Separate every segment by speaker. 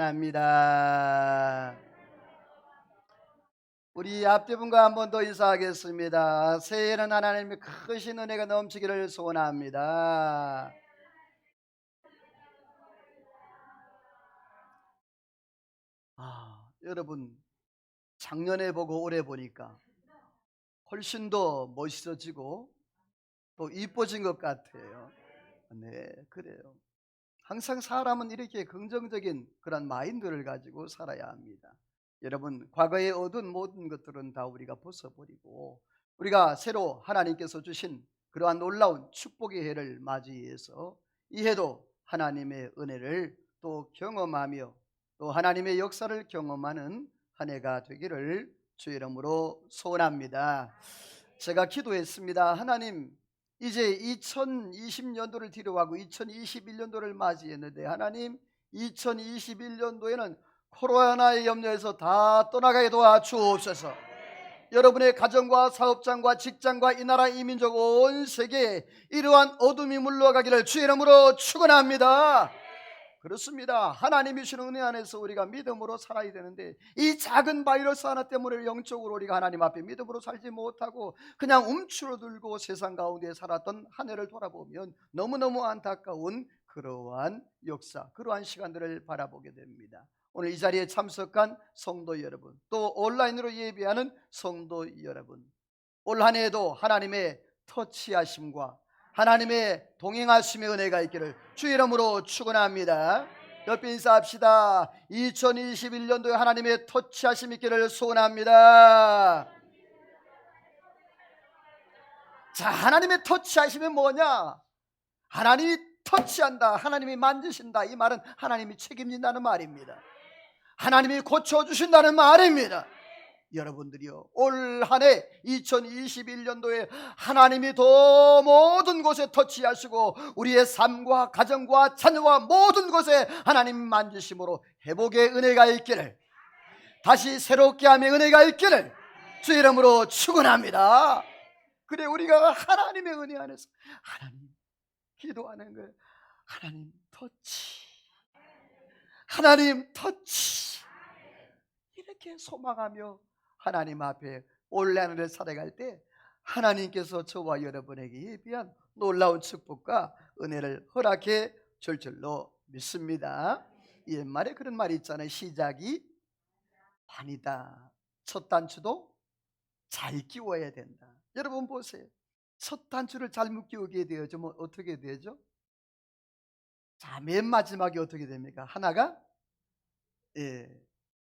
Speaker 1: 합니다. 우리 앞뒤분과 한 번 더 인사하겠습니다. 새해에는 하나님의 크신 은혜가 넘치기를 소원합니다. 여러분, 작년에 보고 올해 보니까 훨씬 더 멋있어지고 또 이뻐진 것 같아요. 네, 그래요. 항상 사람은 이렇게 긍정적인 그런 마인드를 가지고 살아야 합니다. 여러분, 과거에 얻은 모든 것들은 다 우리가 벗어버리고 우리가 새로 하나님께서 주신 그러한 놀라운 축복의 해를 맞이해서 이 해도 하나님의 은혜를 또 경험하며 또 하나님의 역사를 경험하는 한 해가 되기를 주의 이름으로 소원합니다. 제가 기도했습니다. 하나님, 이제 2020년도를 뒤로하고 2021년도를 맞이했는데 하나님, 2021년도에는 코로나의 염려에서 다 떠나가게 도와주옵소서. 여러분의 가정과 사업장과 직장과 이 나라 이 민족 온 세계에 이러한 어둠이 물러가기를 주의 이름으로 축원합니다. 그렇습니다. 하나님이 주시는 은혜 안에서 우리가 믿음으로 살아야 되는데 이 작은 바이러스 하나 때문에 영적으로 우리가 하나님 앞에 믿음으로 살지 못하고 그냥 움츠러들고 세상 가운데 살았던 한 해를 돌아보면 너무너무 안타까운 그러한 역사, 그러한 시간들을 바라보게 됩니다. 오늘 이 자리에 참석한 성도 여러분, 또 온라인으로 예배하는 성도 여러분, 올 한 해에도 하나님의 터치하심과 하나님의 동행하심의 은혜가 있기를 주의 이름으로 축원합니다. 옆에 인사합시다. 2021년도에 하나님의 터치하심 있기를 소원합니다. 자, 하나님의 터치하심이 뭐냐? 하나님이 터치한다, 하나님이 만지신다, 이 말은 하나님이 책임진다는 말입니다. 하나님이 고쳐주신다는 말입니다. 여러분들이요, 올 한 해 2021년도에 하나님이 더 모든 곳에 터치하시고 우리의 삶과 가정과 자녀와 모든 곳에 하나님 만지심으로 회복의 은혜가 있기를, 다시 새롭게 함의 은혜가 있기를 주의 이름으로 축원합니다. 그래, 우리가 하나님의 은혜 안에서 하나님 기도하는 거예요. 하나님 터치, 하나님 터치, 이렇게 소망하며 하나님 앞에 올 한 해를 살아갈 때 하나님께서 저와 여러분에게 예비한 놀라운 축복과 은혜를 허락해 줄 줄로 믿습니다. 옛말에 그런 말이 있잖아요. 시작이 반이다. 첫 단추도 잘 끼워야 된다. 여러분 보세요. 첫 단추를 잘못 끼우게 되어지면 어떻게 되죠? 자, 맨 마지막에 어떻게 됩니까? 하나가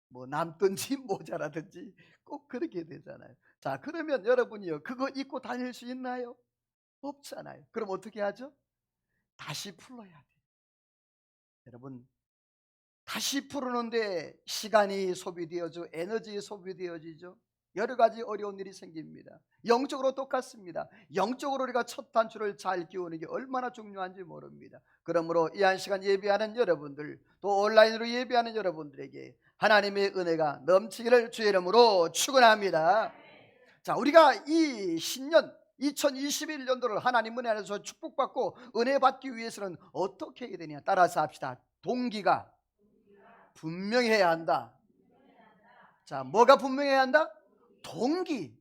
Speaker 1: 뭐 남든지 모자라든지 꼭 그렇게 되잖아요. 자, 그러면 여러분이요, 그거 입고 다닐 수 있나요? 없잖아요. 그럼 어떻게 하죠? 다시 풀어야 돼요. 여러분, 다시 풀었는데 시간이 소비되어져, 에너지 소비되어지죠. 여러 가지 어려운 일이 생깁니다. 영적으로 똑같습니다. 영적으로 우리가 첫 단추를 잘 끼우는 게 얼마나 중요한지 모릅니다. 그러므로 이 한 시간 예배하는 여러분들, 또 온라인으로 예배하는 여러분들에게 하나님의 은혜가 넘치기를 주의 이름으로 축원합니다. 자, 우리가 이 신년 2021년도를 하나님 은혜 안에서 축복받고 은혜 받기 위해서는 어떻게 해야 되냐? 따라서 합시다. 동기가 분명해야 한다. 자, 뭐가 분명해야 한다? 동기.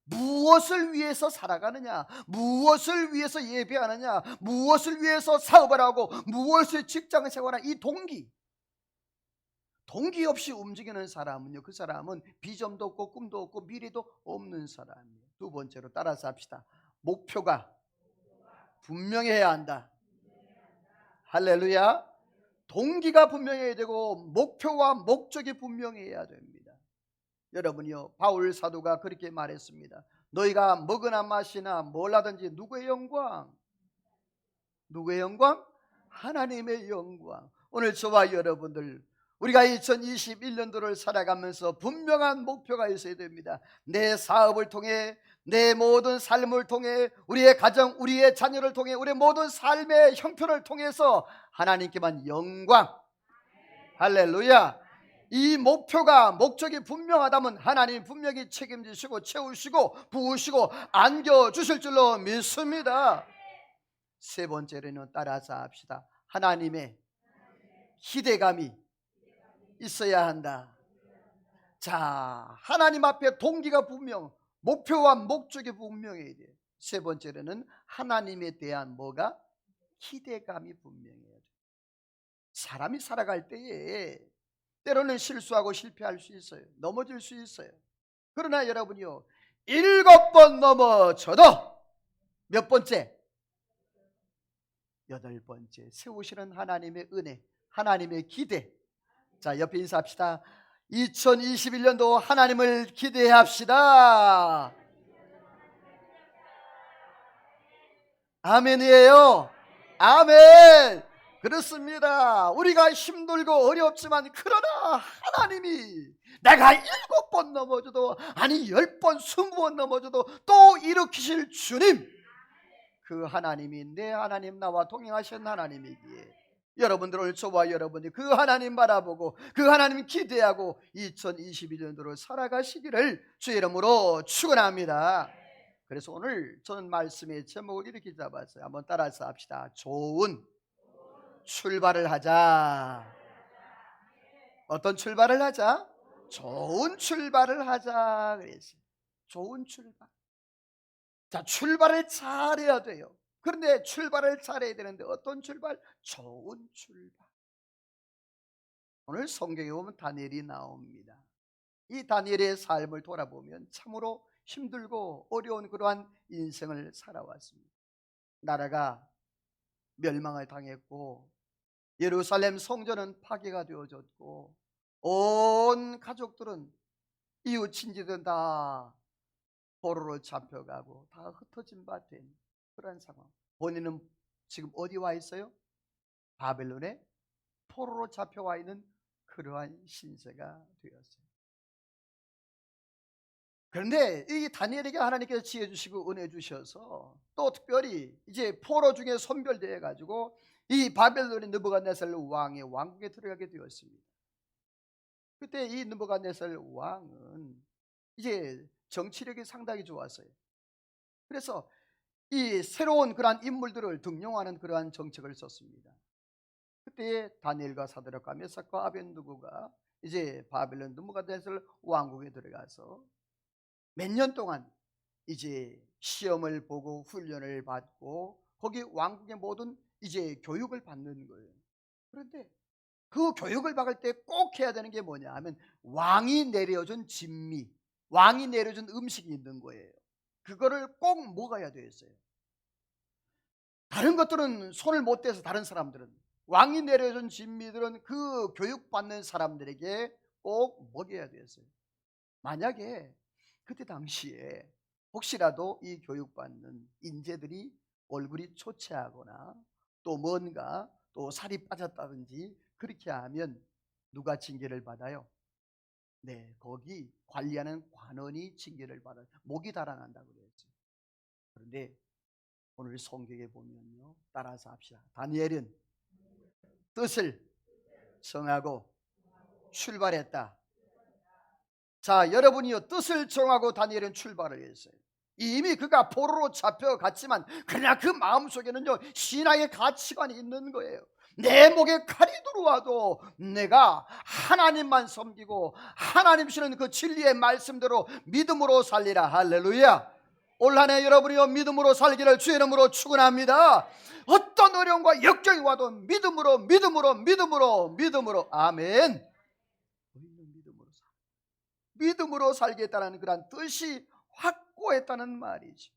Speaker 1: 무엇을 위해서 살아가느냐, 무엇을 위해서 예배하느냐, 무엇을 위해서 사업을 하고 무엇을 직장을 생활하냐, 이 동기 없이 움직이는 사람은요, 그 사람은 비전도 없고 꿈도 없고 미래도 없는 사람이에요. 두 번째로 따라서 합시다. 목표가 분명해야 한다. 할렐루야. 동기가 분명해야 되고 목표와 목적이 분명해야 됩니다. 여러분이요, 바울 사도가 그렇게 말했습니다. 너희가 먹으나 마시나 뭘 하든지 누구의 영광? 누구의 영광? 하나님의 영광. 오늘 저와 여러분들, 우리가 2021년도를 살아가면서 분명한 목표가 있어야 됩니다. 내 사업을 통해, 내 모든 삶을 통해, 우리의 가정, 우리의 자녀를 통해, 우리의 모든 삶의 형편을 통해서 하나님께만 영광. 할렐루야. 이 목표가, 목적이 분명하다면 하나님 분명히 책임지시고 채우시고 부으시고 안겨주실 줄로 믿습니다. 세 번째로는 따라서 합시다. 하나님의 기대감이 있어야 한다. 자, 하나님 앞에 동기가 분명, 목표와 목적이 분명해야 돼. 세 번째로는 하나님에 대한 뭐가? 기대감이 분명해야 돼. 사람이 살아갈 때에 때로는 실수하고 실패할 수 있어요. 넘어질 수 있어요. 그러나 여러분이요, 7번 넘어져도 몇 번째? 8번째 세우시는 하나님의 은혜, 하나님의 기대. 자, 옆에 인사합시다. 2021년도 하나님을 기대합시다. 아멘이에요. 아멘. 그렇습니다. 우리가 힘들고 어렵지만 그러나 하나님이 내가 7번 넘어져도, 아니 10번 20번 넘어져도 또 일으키실 주님, 그 하나님이 내 하나님, 나와 동행하신 하나님이기에 여러분들, 저와 여러분이 그 하나님 바라보고 그 하나님 기대하고 2021년도로 살아가시기를 주의 이름으로 축원합니다. 그래서 오늘 저는 말씀의 제목을 이렇게 잡았어요. 한번 따라서 합시다. 좋은 출발을 하자. 어떤 출발을 하자? 좋은 출발을 하자 그랬어요. 좋은 출발. 자, 출발을 잘해야 돼요. 그런데 출발을 잘해야 되는데 어떤 출발? 좋은 출발. 오늘 성경에 보면 다니엘이 나옵니다. 이 다니엘의 삶을 돌아보면 참으로 힘들고 어려운 그러한 인생을 살아왔습니다. 나라가 멸망을 당했고 예루살렘 성전은 파괴가 되어졌고 온 가족들은, 이웃 친지들은 다 포로로 잡혀가고 다 흩어진 바 된 그런 상황. 본인은 지금 어디 와 있어요? 바벨론에 포로로 잡혀와 있는 그러한 신세가 되었어요. 그런데 이 다니엘에게 하나님께서 지혜 주시고 은혜 주셔서 또 특별히 이제 포로 중에 선별되어 가지고 이 바벨론의 느부갓네살 왕의 왕국에 들어가게 되었습니다. 그때 이 느부갓네살 왕은 이제 정치력이 상당히 좋았어요. 그래서 이 새로운 그러한 인물들을 등용하는 그러한 정책을 썼습니다. 그때 다니엘과 사드락과 메삭과 아벤누고가 이제 바벨론 느부갓네살 왕국에 들어가서 몇 년 동안 이제 시험을 보고 훈련을 받고 거기 왕국의 모든 이제 교육을 받는 거예요. 그런데 그 교육을 받을 때 꼭 해야 되는 게 뭐냐 하면 왕이 내려준 진미, 왕이 내려준 음식이 있는 거예요. 그거를 꼭 먹어야 되었어요. 다른 것들은 손을 못 대서, 다른 사람들은, 왕이 내려준 진미들은 그 교육받는 사람들에게 꼭 먹여야 되었어요. 만약에 그때 당시에 혹시라도 이 교육받는 인재들이 얼굴이 초췌하거나 또 뭔가 또 살이 빠졌다든지 그렇게 하면 누가 징계를 받아요? 네, 거기 관리하는 관원이 징계를 받아요. 목이 달아난다고 그랬죠. 그런데 오늘 성경에 보면요, 따라서 합시다. 다니엘은 뜻을 정하고 출발했다. 자, 여러분이요, 뜻을 정하고 다니엘은 출발을 했어요. 이미 그가 포로로 잡혀갔지만 그러나 그 마음속에는요, 신앙의 가치관이 있는 거예요. 내 목에 칼이 들어와도 내가 하나님만 섬기고 하나님 주시는 그 진리의 말씀대로 믿음으로 살리라. 할렐루야. 올 한 해 여러분이요, 믿음으로 살기를 주의 이름으로 축원합니다. 어떤 어려움과 역경이 와도 믿음으로 아멘. 믿음으로 살겠다는 그런 뜻이 확고했다는 말이죠.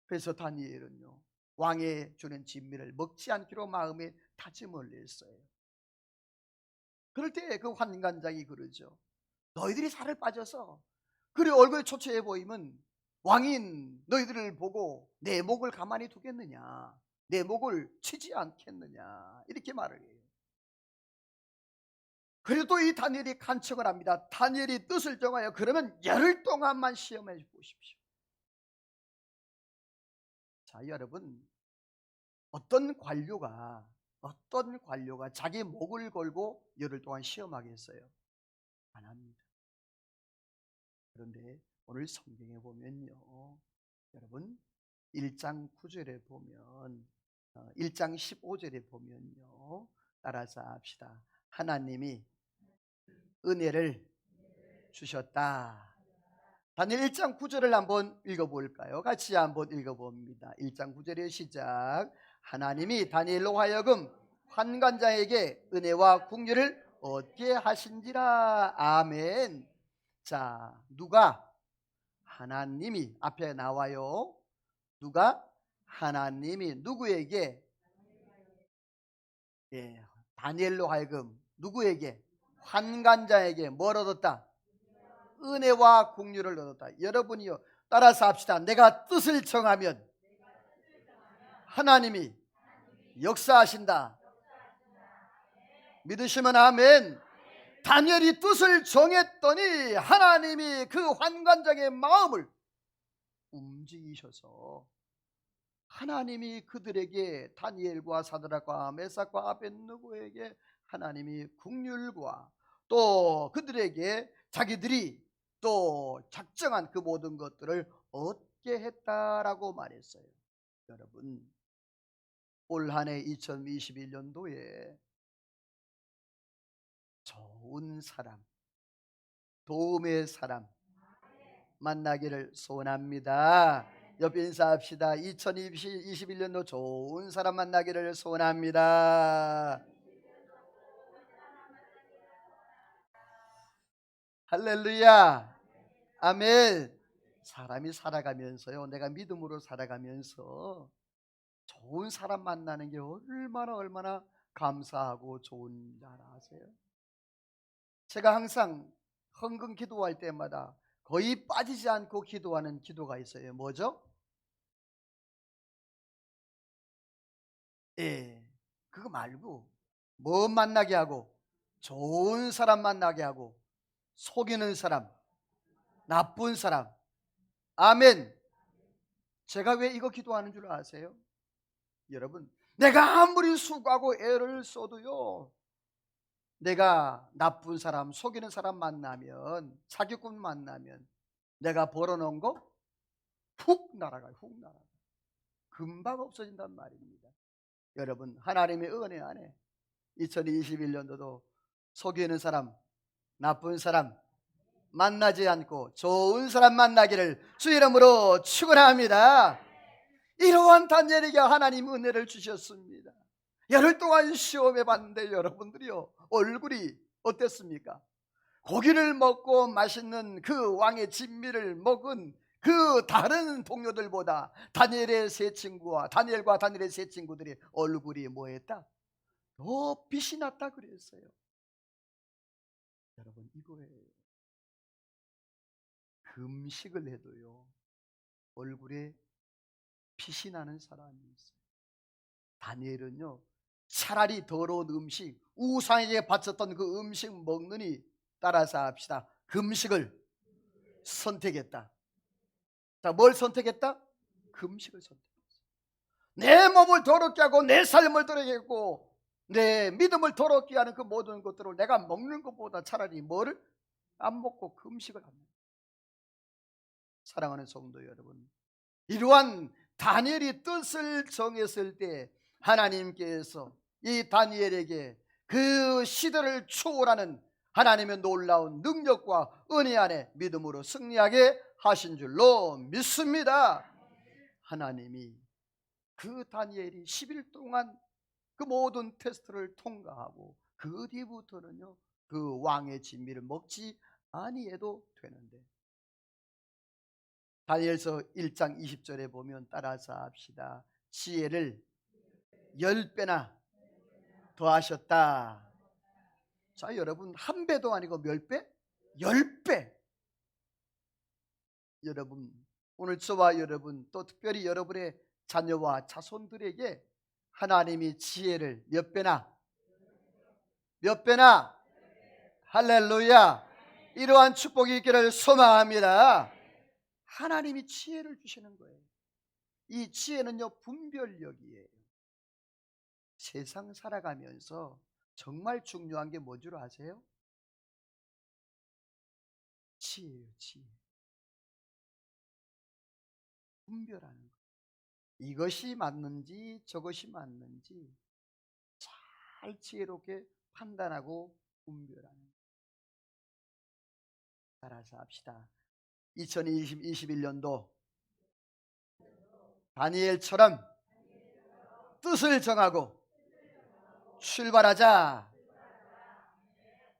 Speaker 1: 그래서 다니엘은요, 왕의 주는 진미를 먹지 않기로 마음에 다짐을 했어요. 그럴 때 그 환관장이 그러죠. 너희들이 살을 빠져서 그리 얼굴이 초췌해 보이면 왕인 너희들을 보고 내 목을 가만히 두겠느냐, 내 목을 치지 않겠느냐, 이렇게 말을 해요. 그래도 이 다니엘이 간청을 합니다. 다니엘이 뜻을 정하여 그러면 열흘 동안만 시험해 보십시오. 자, 여러분, 어떤 관료가 자기 목을 걸고 열흘 동안 시험하겠어요? 안 합니다. 그런데 오늘 성경에 보면요, 여러분 1장 9절에 보면 1장 15절에 보면요, 따라서 합시다. 하나님이 은혜를 주셨다. 다니엘 1장 9절을 한번 읽어볼까요? 같이 한번 읽어봅니다. 1장 9절의 시작. 하나님이 다니엘로 하여금 환관자에게 은혜와 긍휼을 얻게 하신지라. 아멘. 자, 누가? 하나님이 앞에 나와요. 누가? 하나님이 누구에게? 예, 다니엘로 하여금 누구에게? 환관자에게 뭘 얻었다? 은혜와 긍휼을 얻었다. 여러분이요, 따라서 합시다. 내가 뜻을 정하면 하나님이 역사하신다. 믿으시면 아멘. 다니엘이 뜻을 정했더니 하나님이 그 환관장의 마음을 움직이셔서 하나님이 그들에게, 다니엘과 사드락과 메삭과 아벳느고에게 하나님이 긍휼과 또 그들에게 자기들이 또 작정한 그 모든 것들을 얻게 했다라고 말했어요. 여러분, 올 한 해 2021년도에 좋은 사람, 도움의 사람 만나기를 소원합니다. 옆에 인사합시다. 2021년도 좋은 사람 만나기를 소원합니다. 할렐루야. 아멘. 사람이 살아가면서요, 내가 믿음으로 살아가면서 좋은 사람 만나는 게 얼마나 감사하고 좋은 줄 아세요? 제가 항상 헌금 기도할 때마다 거의 빠지지 않고 기도하는 기도가 있어요. 뭐죠? 예, 그거 말고 뭐 만나게 하고, 좋은 사람 만나게 하고, 속이는 사람, 나쁜 사람. 아멘. 제가 왜 이거 기도하는 줄 아세요? 여러분, 내가 아무리 수고하고 애를 써도요, 내가 나쁜 사람, 속이는 사람 만나면, 사기꾼 만나면 내가 벌어놓은 거 훅 날아가요. 훅 날아가요. 금방 없어진단 말입니다. 여러분, 하나님의 은혜 안에 2021년도도 속이는 사람, 나쁜 사람 만나지 않고 좋은 사람 만나기를 주 이름으로 축원합니다. 이러한 다니엘에게 하나님 은혜를 주셨습니다. 열흘 동안 시험해 봤는데 여러분들이요, 얼굴이 어땠습니까? 고기를 먹고 맛있는 그 왕의 진미를 먹은 그 다른 동료들보다 다니엘의 세 친구와 다니엘과 다니엘의 세 친구들의 얼굴이 뭐했다? 더 빛이 났다 그랬어요. 여러분, 이거예요. 금식을 해도요, 얼굴에 빛이 나는 사람이 있어요. 다니엘은요, 차라리 더러운 음식, 우상에게 바쳤던 그 음식 먹느니, 따라서 합시다, 금식을 선택했다. 자, 뭘 선택했다? 금식을 선택했어. 내 몸을 더럽게 하고 내 삶을 더럽게 하고 내 믿음을 더럽게 하는 그 모든 것들을 내가 먹는 것보다 차라리 뭐를 안 먹고 금식을 합니다. 사랑하는 성도 여러분, 이러한 다니엘이 뜻을 정했을 때 하나님께서 이 다니엘에게 그 시대를 초월하는 하나님의 놀라운 능력과 은혜 안에 믿음으로 승리하게 하신 줄로 믿습니다. 하나님이 그 다니엘이 10일 동안 그 모든 테스트를 통과하고 그 뒤부터는요, 그 왕의 진미를 먹지 아니해도 되는데, 다니엘서 1장 20절에 보면 따라서 합시다. 지혜를 10배나 더하셨다. 자, 여러분, 한 배도 아니고 몇 배? 10배. 여러분, 오늘 저와 여러분, 또 특별히 여러분의 자녀와 자손들에게 하나님이 지혜를 몇 배나? 몇 배나? 할렐루야. 이러한 축복이 있기를 소망합니다. 하나님이 지혜를 주시는 거예요. 이 지혜는요, 분별력이에요. 세상 살아가면서 정말 중요한 게 뭔 줄 아세요? 지혜예요, 지혜. 분별하는 거. 이것이 맞는지 저것이 맞는지 잘 지혜롭게 판단하고 분별하는. 따라서 합시다. 2021년도 다니엘처럼 뜻을 정하고 출발하자.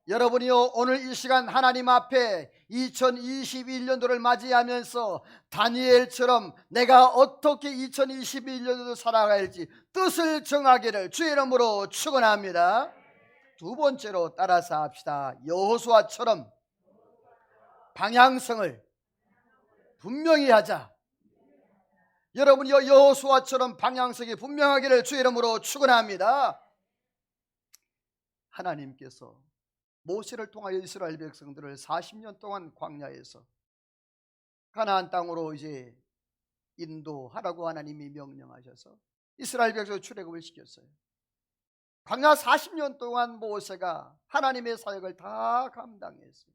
Speaker 1: 여러분이요, 오늘 이 시간 하나님 앞에 2021년도를 맞이하면서 다니엘처럼 내가 어떻게 2021년도를 살아갈지 뜻을 정하기를 주의 이름으로 축원합니다. 두 번째로 따라서 합시다. 여호수아처럼 방향성을 분명히 하자. 여러분이요, 여호수아처럼 방향성이 분명하기를 주의 이름으로 축원합니다. 하나님께서 모세를 통하여 이스라엘 백성들을 40년 동안 광야에서 가나안 땅으로 이제 인도하라고 하나님이 명령하셔서 이스라엘 백성을 출애굽을 시켰어요. 광야 40년 동안 모세가 하나님의 사역을 다 감당했어요.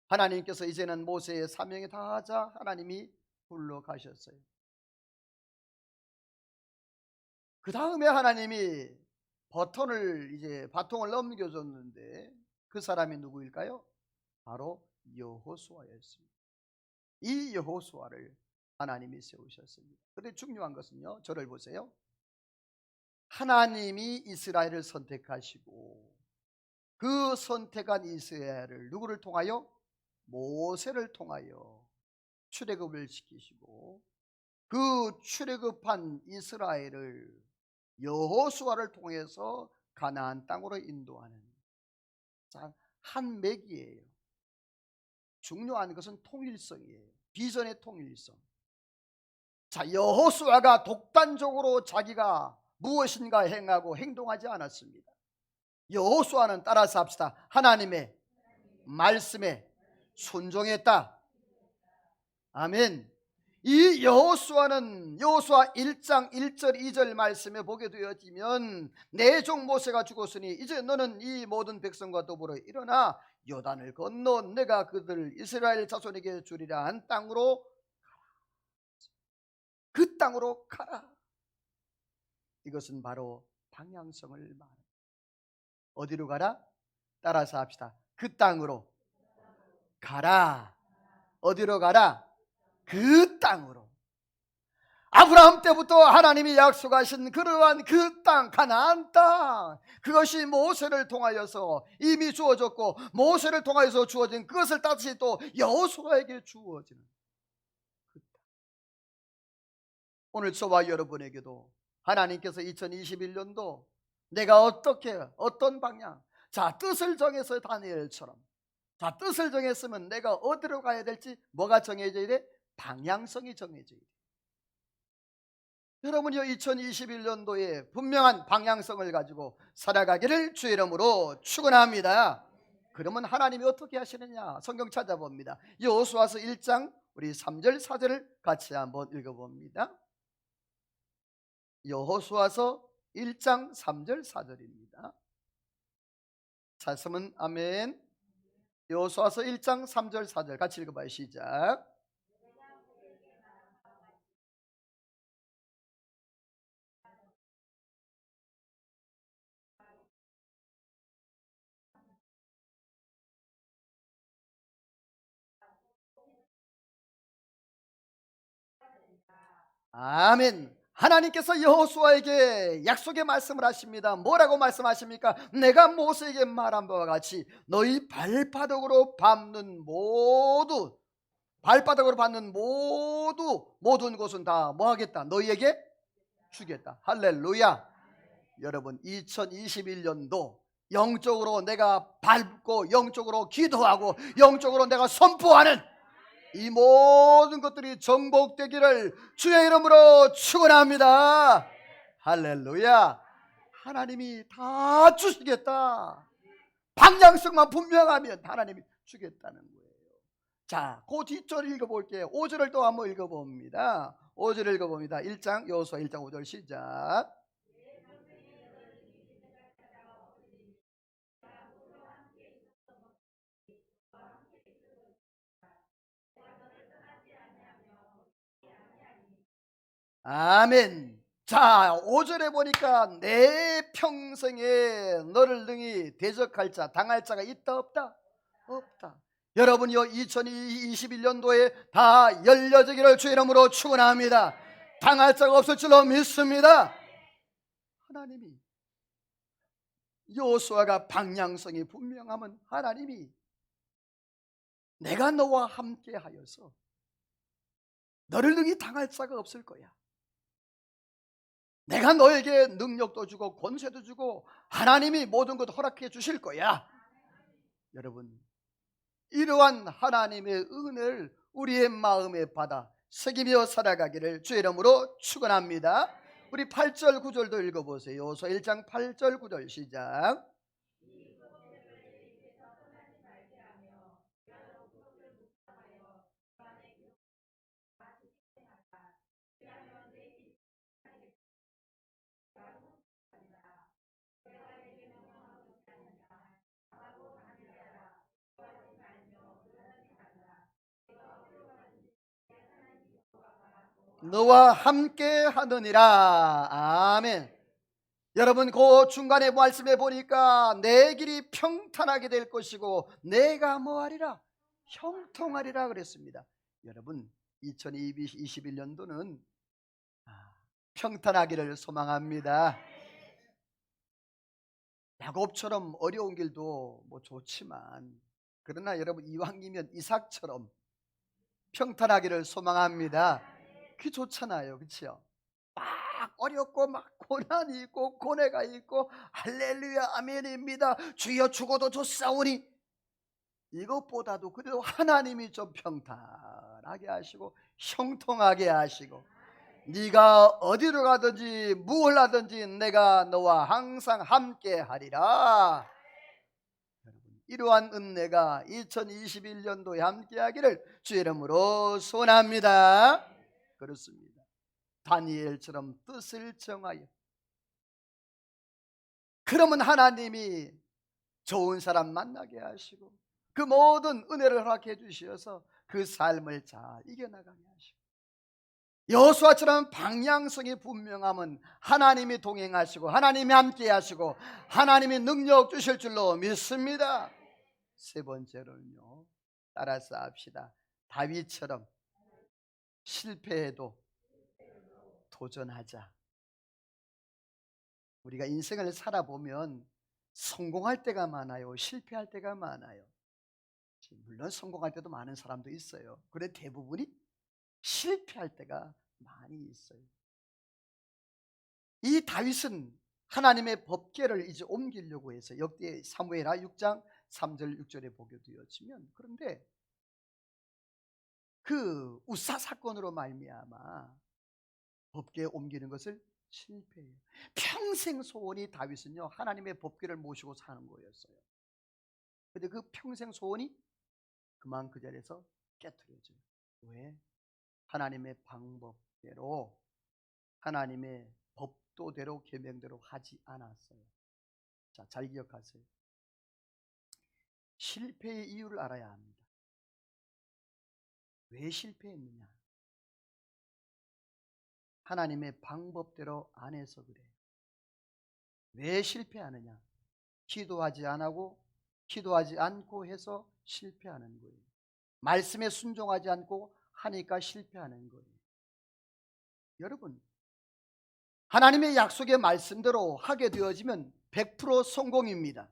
Speaker 1: 하나님께서 이제는 모세의 사명이 다 하자 하나님이 불러가셨어요. 그 다음에 하나님이 바통을 넘겨줬는데 그 사람이 누구일까요? 바로 여호수아였습니다. 이 여호수아를 하나님이 세우셨습니다. 그런데 중요한 것은요, 저를 보세요. 하나님이 이스라엘을 선택하시고 그 선택한 이스라엘을 누구를 통하여? 모세를 통하여 출애굽을 시키시고 그 출애굽한 이스라엘을 여호수아를 통해서 가나안 땅으로 인도하는, 한 맥이에요. 중요한 것은 통일성이에요. 비전의 통일성. 여호수아가 독단적으로 자기가 무엇인가 행하고 행동하지 않았습니다. 여호수아는 따라서 합시다. 하나님의 말씀에 순종했다. 아멘. 이 여호수아는 여호수아 1장 1절 2절 말씀에 보게 되어지면 내 종 모세가 죽었으니 이제 너는 이 모든 백성과 더불어 일어나 요단을 건너 내가 그들을 이스라엘 자손에게 주리라 한 땅으로 그 땅으로 가라. 이것은 바로 방향성을 말합니다. 어디로 가라? 따라서 합시다. 그 땅으로 가라. 어디로 가라? 그 땅으로. 아브라함 때부터 하나님이 약속하신 그러한 그 땅, 가나안 땅, 그것이 모세를 통하여서 이미 주어졌고 모세를 통하여서 주어진 그것을 다시 또 여호수아에게 주어지는 그 땅. 오늘 저와 여러분에게도 하나님께서 2021년도 내가 어떤 방향, 뜻을 정해서 다니엘처럼, 뜻을 정했으면 내가 어디로 가야 될지 뭐가 정해져야 돼? 방향성이 정해져야 돼. 여러분이요, 2021년도에 분명한 방향성을 가지고 살아가기를 주의 이름으로 축원합니다. 그러면 하나님이 어떻게 하시느냐? 성경 찾아봅니다. 여호수아서 1장 우리 3절 4절을 같이 한번 읽어봅니다. 여호수아서 1장 3절 4절입니다. 찾으면 아멘. 여호수아서 1장 3절 4절 같이 읽어봐요. 시작. 아멘. 하나님께서 여호수아에게 약속의 말씀을 하십니다. 뭐라고 말씀하십니까? 내가 모세에게 말한 바와 같이 너희 발바닥으로 밟는 모든 곳은 다 뭐하겠다? 너희에게 주겠다. 할렐루야. 여러분, 2021년도 영적으로 내가 밟고 영적으로 기도하고 영적으로 내가 선포하는 이 모든 것들이 정복되기를 주의 이름으로 축원합니다. 할렐루야. 하나님이 다 주시겠다. 방향성만 분명하면 하나님이 주겠다는 거예요. 그 뒷절 읽어볼게요. 5절을 또 한번 읽어봅니다. 5절 읽어봅니다. 1장 여호수아 1장 5절 시작. 아멘. 자, 5절에 보니까 내 평생에 너를 능히 대적할 자, 당할 자가 있다 없다? 없다. 여러분이요, 2021년도에 다 열려지기를 주의 이름으로 축원합니다. 당할 자가 없을 줄로 믿습니다. 하나님이, 여호수아가 방향성이 분명하면 하나님이 내가 너와 함께 하여서 너를 능히 당할 자가 없을 거야. 내가 너에게 능력도 주고 권세도 주고 하나님이 모든 것 허락해 주실 거야. 여러분, 이러한 하나님의 은혜를 우리의 마음에 받아 새기며 살아가기를 주의 이름으로 축원합니다. 우리 8절 9절도 읽어보세요. 여호수아 1장 8절 9절 시작. 너와 함께 하느니라. 아멘. 여러분, 그 중간에 말씀해 보니까 내 길이 평탄하게 될 것이고 내가 뭐하리라? 형통하리라 그랬습니다. 여러분, 2021년도는 평탄하기를 소망합니다. 야곱처럼 어려운 길도 뭐 좋지만, 그러나 여러분, 이왕이면 이삭처럼 평탄하기를 소망합니다. 그게 좋잖아요, 그렇죠? 막 어렵고 막 고난이 있고 고뇌가 있고 할렐루야 아멘입니다. 주여 죽어도 좋사오니, 이것보다도 그래도 하나님이 좀 평탄하게 하시고 형통하게 하시고, 네가 어디로 가든지 무엇을 하든지 내가 너와 항상 함께 하리라. 여러분, 이러한 은혜가 2021년도에 함께 하기를 주의 이름으로 소원합니다. 그렇습니다. 다니엘처럼 뜻을 정하여, 그러면 하나님이 좋은 사람 만나게 하시고 그 모든 은혜를 허락해 주셔서 그 삶을 잘 이겨나가게 하시고, 여호수아처럼 방향성이 분명하면 하나님이 동행하시고 하나님이 함께 하시고 하나님이 능력 주실 줄로 믿습니다. 세 번째로는요, 따라서 합시다. 다윗처럼 실패해도 도전하자. 우리가 인생을 살아보면 성공할 때가 많아요, 실패할 때가 많아요. 물론 성공할 때도 많은 사람도 있어요. 그런데 대부분이 실패할 때가 많이 있어요. 이 다윗은 하나님의 법궤를 이제 옮기려고 해서 역대 사무엘하 6장 3절 6절에 보게 되어지면, 그런데 그 우사 사건으로 말미암아 법궤 옮기는 것을 실패해요. 평생 소원이 다윗은요, 하나님의 법궤를 모시고 사는 거였어요. 근데 그 평생 소원이 그만 그 자리에서 깨트려져요. 왜? 하나님의 방법대로, 하나님의 법도대로, 계명대로 하지 않았어요. 자, 잘 기억하세요. 실패의 이유를 알아야 합니다. 왜 실패했느냐? 하나님의 방법대로 안 해서 그래요. 왜 실패하느냐? 기도하지 않고 해서 실패하는 거예요. 말씀에 순종하지 않고 하니까 실패하는 거예요. 여러분, 하나님의 약속의 말씀대로 하게 되어지면 100% 성공입니다.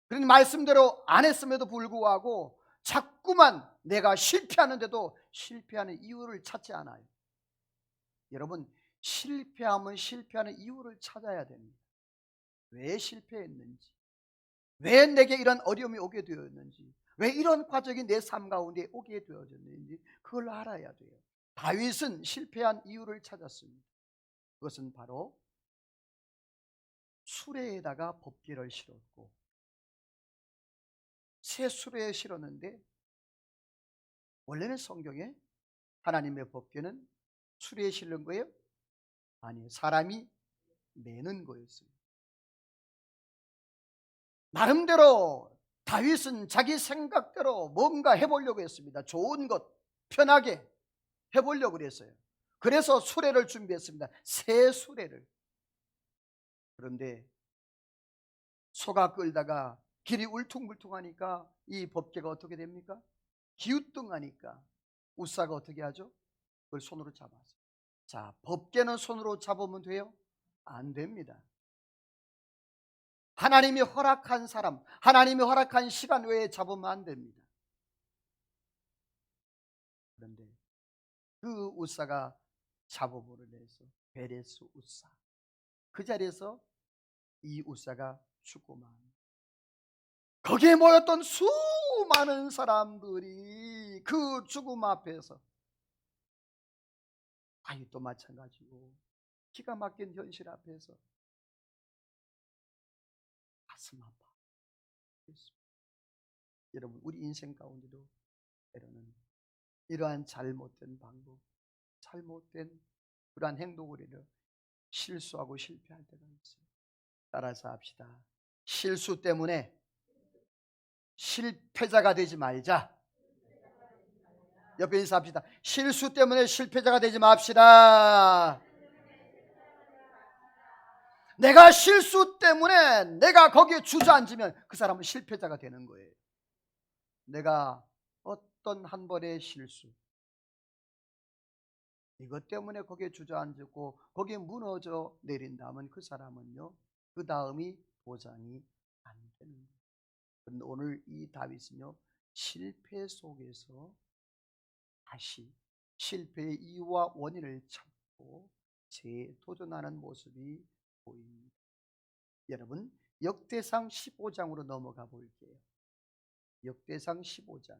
Speaker 1: 그런 말씀대로 안 했음에도 불구하고 자꾸만 내가 실패하는데도 실패하는 이유를 찾지 않아요. 여러분, 실패하면 실패하는 이유를 찾아야 됩니다. 왜 실패했는지, 왜 내게 이런 어려움이 오게 되었는지, 왜 이런 과정이 내 삶 가운데 오게 되어졌는지 그걸 알아야 돼요. 다윗은 실패한 이유를 찾았습니다. 그것은 바로 수레에다가 법궤를 실었고, 새 수레에 실었는데, 원래는 성경에 하나님의 법궤는 수레에 실는 거예요? 아니에요. 사람이 매는 거였어요. 나름대로 다윗은 자기 생각대로 뭔가 해보려고 했습니다. 좋은 것, 편하게 해보려고 그랬어요. 그래서 수레를 준비했습니다. 새 수레를. 그런데 소가 끌다가 길이 울퉁불퉁하니까 이 법궤가 어떻게 됩니까? 기우뚱하니까 우사가 어떻게 하죠? 그걸 손으로 잡아서. 자, 법궤는 손으로 잡으면 돼요? 안 됩니다. 하나님이 허락한 사람, 하나님이 허락한 시간 외에 잡으면 안 됩니다. 그런데 그 우사가 잡아보를 해서 베레스 우사, 그 자리에서 이 우사가 죽고 만 거기에 모였던 수많은 사람들이 그 죽음 앞에서 다윗도 마찬가지고 기가 막힌 현실 앞에서 가슴 아파. 여러분, 우리 인생 가운데도 때로는 이러한 잘못된 방법, 잘못된 그러한 행동을 해서 실수하고 실패할 때가 있어요. 따라서 합시다. 실수 때문에 실패자가 되지 말자. 옆에 인사합시다. 실수 때문에 실패자가 되지 맙시다. 내가 실수 때문에 내가 거기에 주저앉으면 그 사람은 실패자가 되는 거예요. 내가 어떤 한 번의 실수, 이것 때문에 거기에 주저앉고 거기에 무너져 내린다면 그 사람은요, 그 다음이 보장이 안 되는 거예요. 그런데 오늘 이 다윗은요, 실패 속에서 다시 실패의 이유와 원인을 찾고 재도전하는 모습이 보입니다. 여러분, 역대상 15장으로 넘어가 볼게요. 역대상 15장.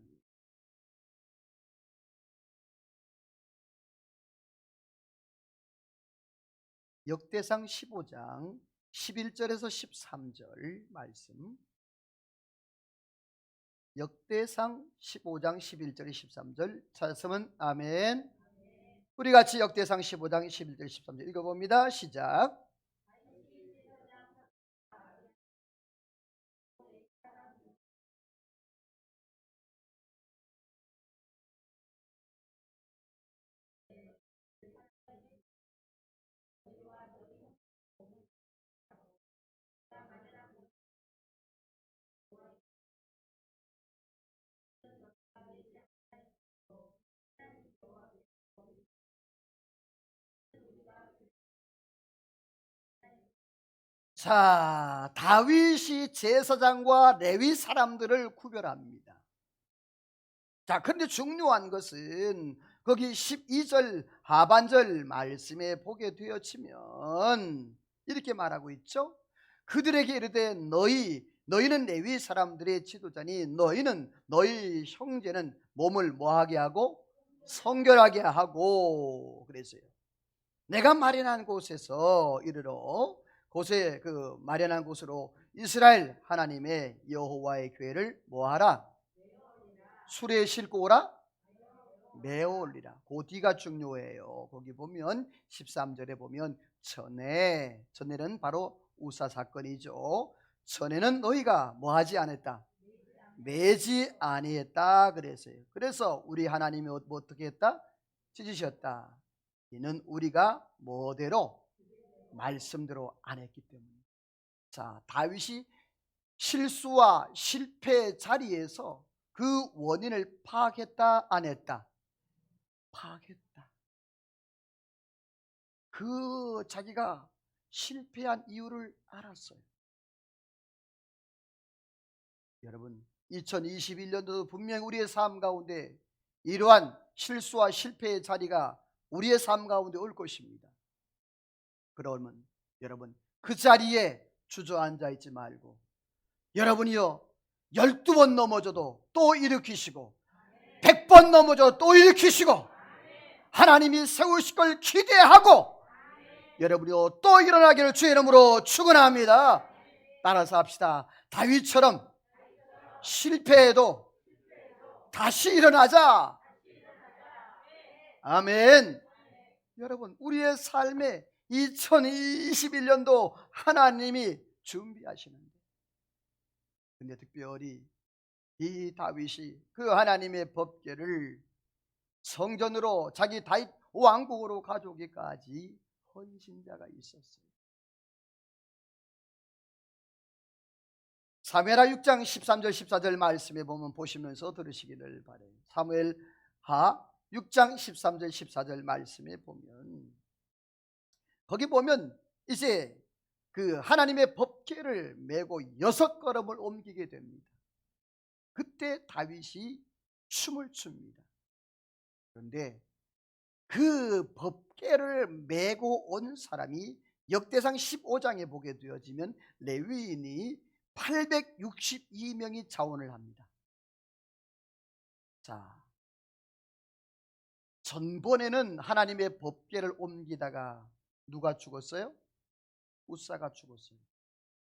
Speaker 1: 역대상 15장 11절에서 13절 말씀. 역대상 15장 11절 13절 찾았으면 아멘. 우리 같이 역대상 15장 11절 13절 읽어봅니다. 시작. 자, 다윗이 제사장과 레위 사람들을 구별합니다. 자, 그런데 중요한 것은 거기 12절 하반절 말씀에 보게 되어지면 이렇게 말하고 있죠. 그들에게 이르되 너희는 레위 사람들의 지도자니 너희 형제는 몸을 뭐하게 하고 성결하게 하고 그랬어요. 내가 마련한 곳에서 이르러 곳에 그 마련한 곳으로 이스라엘 하나님의 여호와의 교회를 뭐하라? 수레에 싣고 오라? 메어 올리라. 그 뒤가 중요해요. 거기 보면 13절에 보면 전에는 바로 우사 사건이죠. 전에는 너희가 뭐하지 않았다? 매지 아니했다 그랬어요. 그래서 우리 하나님이 어떻게 했다? 찢으셨다. 이는 우리가 뭐대로 말씀대로 안 했기 때문에. 자, 다윗이 실수와 실패 자리에서 그 원인을 파악했다 안 했다? 파악했다. 그 자기가 실패한 이유를 알았어요. 여러분, 2021년도도 분명히 우리의 삶 가운데 이러한 실수와 실패의 자리가 우리의 삶 가운데 올 것입니다. 그러면 여러분, 그 자리에 주저앉아 있지 말고 여러분이요 12번 넘어져도 또 일으키시고 100번 넘어져도 또 일으키시고 하나님이 세우실 걸 기대하고 여러분이요 또 일어나기를 주의 이름으로 축원합니다. 따라서 합시다. 다윗처럼 실패해도 다시 일어나자. 아멘. 여러분, 우리의 삶에 2021년도 하나님이 준비하시는데, 근데 특별히 이 다윗이 그 하나님의 법궤를 성전으로 자기 다윗 왕국으로 가져오기까지 헌신자가 있었어요. 사무엘하 6장 13절 14절 말씀에 보면 보시면서 들으시기를 바라요. 사무엘하 6장 13절 14절 말씀에 보면, 거기 보면 이제 그 하나님의 법궤를 메고 6걸음을 옮기게 됩니다. 그때 다윗이 춤을 춥니다. 그런데 그 법궤를 메고 온 사람이 역대상 15장에 보게 되어지면 레위인이 862명이 자원을 합니다. 자, 전번에는 하나님의 법궤를 옮기다가 누가 죽었어요? 우사가 죽었어요.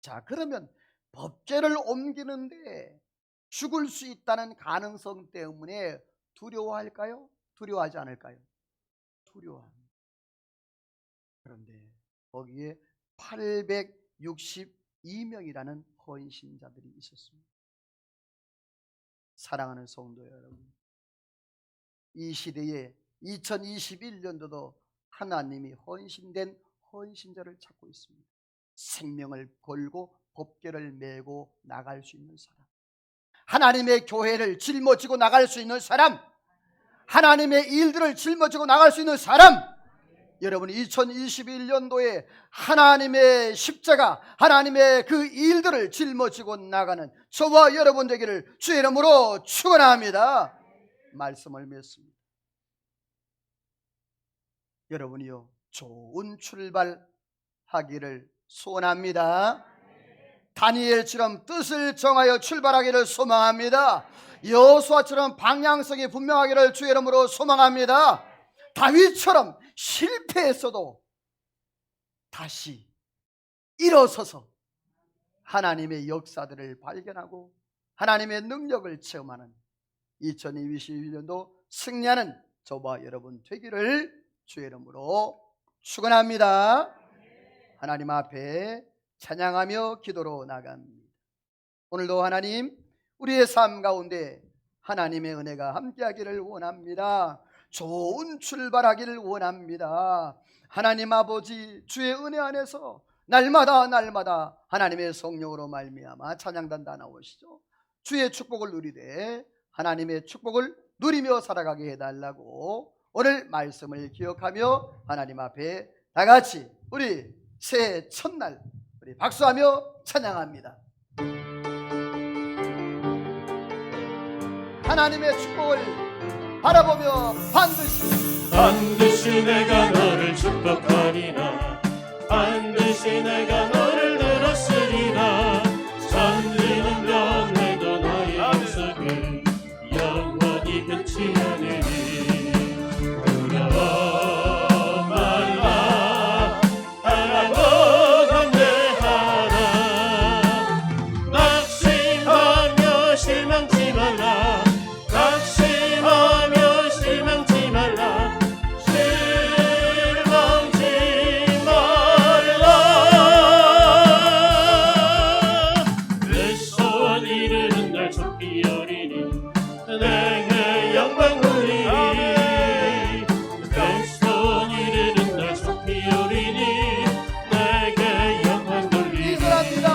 Speaker 1: 자, 그러면 법궤를 옮기는데 죽을 수 있다는 가능성 때문에 두려워할까요? 두려워하지 않을까요? 두려워합니다. 그런데 거기에 862명이라는 헌신자들이 있었습니다. 사랑하는 성도 여러분, 이 시대에 2021년도도 하나님이 헌신된 헌신자를 찾고 있습니다. 생명을 걸고 법궤를 메고 나갈 수 있는 사람, 하나님의 교회를 짊어지고 나갈 수 있는 사람, 하나님의 일들을 짊어지고 나갈 수 있는 사람, 여러분 2021년도에 하나님의 십자가, 하나님의 그 일들을 짊어지고 나가는 저와 여러분 되기를 주의 이름으로 축원합니다. 말씀을 맺습니다. 여러분이요, 좋은 출발하기를 소원합니다. 다니엘처럼 뜻을 정하여 출발하기를 소망합니다. 여호수아처럼 방향성이 분명하기를 주의 이름으로 소망합니다. 다윗처럼 실패했어도 다시 일어서서 하나님의 역사들을 발견하고 하나님의 능력을 체험하는 2021년도 승리하는 저와 여러분 되기를 주의 이름으로 축원합니다. 하나님 앞에 찬양하며 기도로 나갑니다. 오늘도 하나님, 우리의 삶 가운데 하나님의 은혜가 함께하기를 원합니다. 좋은 출발하기를 원합니다. 하나님 아버지, 주의 은혜 안에서 날마다 하나님의 성령으로 말미암아 찬양단 다 나오시죠. 주의 축복을 누리되 하나님의 축복을 누리며 살아가게 해달라고 오늘 말씀을 기억하며 하나님 앞에 다 같이 우리 새해 첫날 우리 박수하며 찬양합니다. 하나님의 축복을 바라보며 반드시
Speaker 2: 내가 너를 축복하리라. 반드시 내가 너를 늘었으리라. 천지는 변해도 너의 약속은 영원히 끝이 아니니. 두려워 말라. 바라보 담대하라. 낙심하며 실망치 말라. 낙심하며 실망치 말라. 실망치 말라. 내 소원 이루는 날 좋기 어리니 내게 영광 돌리니. 내 소원 이루는 날 좋기 어리니 내게 영광 돌리니.
Speaker 1: 이사랍니다.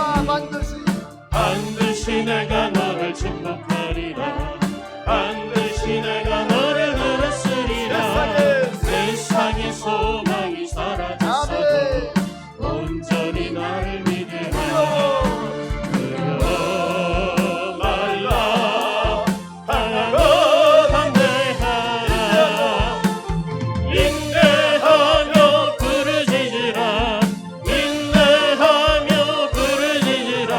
Speaker 2: 반드시 내가 너를 축복하리라. 반드시 내가 너를 늘었으리라. 세상의 소망이 사라졌어도 온전히 나를 믿으라. 두려워 말라. 바라보 담대하라. 인내하며 부르짖으라. 인내하며 부르짖으라.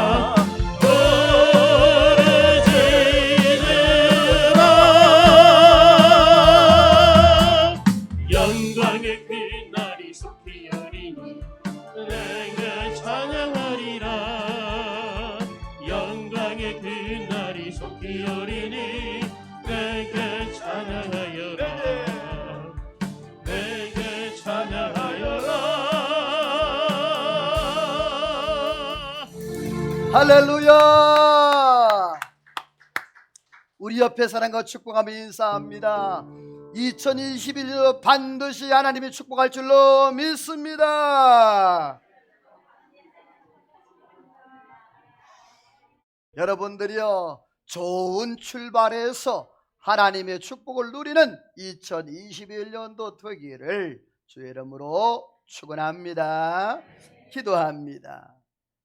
Speaker 2: 영광의 그날이 속히 오리니 내게 찬양하리라. 영광의 그날이 속히 오리니 내게 찬양하여라. 내게 찬양하여라.
Speaker 1: 할렐루야. 우리 옆에 사람과 축복하며 인사합니다. 2021년 반드시 하나님이 축복할 줄로 믿습니다. 여러분들이요, 좋은 출발에서 하나님의 축복을 누리는 2021년도 되기를 주의 이름으로 축원합니다. 기도합니다.